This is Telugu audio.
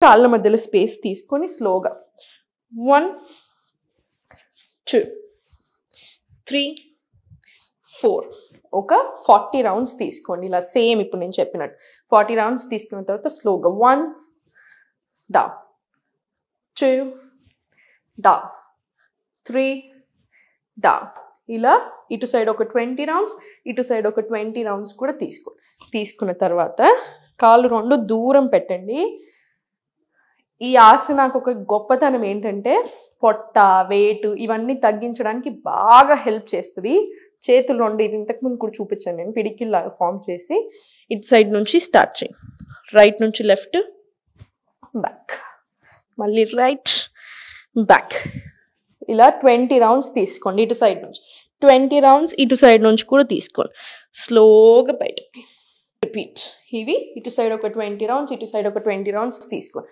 కాళ్ళ మధ్యలో స్పేస్ తీసుకొని స్లోగా 1 2 3 4 ఒక 40 రౌండ్స్ తీసుకోండి. ఇలా సేమ్ ఇప్పుడు నేను చెప్పినట్టు 40 రౌండ్స్ తీసుకున్న తర్వాత స్లోగా 1 డౌన్ 2 డౌన్ 3 డౌన్. ఇలా ఇటు సైడ్ ఒక 20 రౌండ్స్, ఇటు సైడ్ ఒక 20 రౌండ్స్ కూడా తీసుకోండి. తీసుకున్న తర్వాత కాళ్ళు రెండు దూరం పెట్టండి. ఈ ఆసనకు ఒక గొప్పతనం ఏంటంటే పొట్ట, వెయిట్ ఇవన్నీ తగ్గించడానికి బాగా హెల్ప్ చేస్తుంది. చేతులు రెండు, ఇది ఇంతకుముందు కూడా చూపించాను నేను, పిడికిల్ లాగా ఫామ్ చేసి ఇటు సైడ్ నుంచి స్టార్ట్ చేయండి. రైట్ నుంచి లెఫ్ట్, బ్యాక్, మళ్ళీ రైట్, బ్యాక్. ఇలా 20 రౌండ్స్ తీసుకోండి. ఇటు సైడ్ నుంచి 20 రౌండ్స్, ఇటు సైడ్ నుంచి కూడా తీసుకోండి. స్లోగా బయటకి రిపీట్. ఇవి ఇటు సైడ్ ఒక 20 రౌండ్స్, ఇటు సైడ్ ఒక 20 రౌండ్స్ తీసుకోండి.